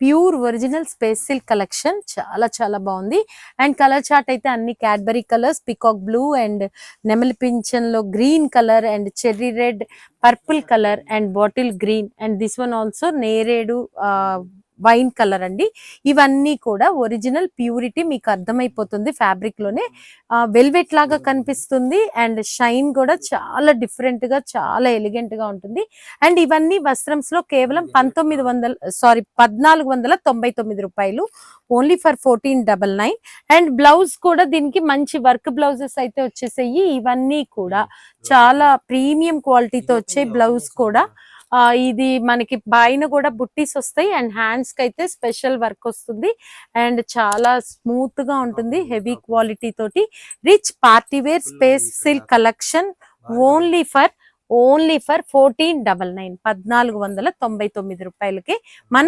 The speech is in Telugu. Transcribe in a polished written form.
Pure original space silk collection చాలా చాలా బాగుంది. అండ్ కలర్ చార్ట్ అయితే అన్ని Cadbury colours, peacock blue and నెమలి పింఛన్ లో green colour and cherry red, purple colour and bottle green and this one also నేరేడు వైన్ కలర్ అండి. ఇవన్నీ కూడా ఒరిజినల్ ప్యూరిటీ మీకు అర్థమైపోతుంది. ఫ్యాబ్రిక్ లోనే వెల్వెట్ లాగా కనిపిస్తుంది అండ్ షైన్ కూడా చాలా డిఫరెంట్ గా చాలా ఎలిగెంట్ గా ఉంటుంది. అండ్ ఇవన్నీ వస్త్రంస్ లో కేవలం 1499 రూపాయలు, ఓన్లీ ఫర్ 1499. అండ్ బ్లౌజ్ కూడా దీనికి మంచి వర్క్ బ్లౌజెస్ అయితే వచ్చేసాయి. ఇవన్నీ కూడా చాలా ప్రీమియం క్వాలిటీతో వచ్చే బ్లౌజ్ కూడా. ఇది మనకి పైన కూడా బుట్టీస్ వస్తాయి అండ్ హ్యాండ్స్ కి అయితే స్పెషల్ వర్క్ వస్తుంది అండ్ చాలా స్మూత్ గా ఉంటుంది. హెవీ క్వాలిటీ తోటి rich party wear space silk collection only for 1499 రూపాయలకి మన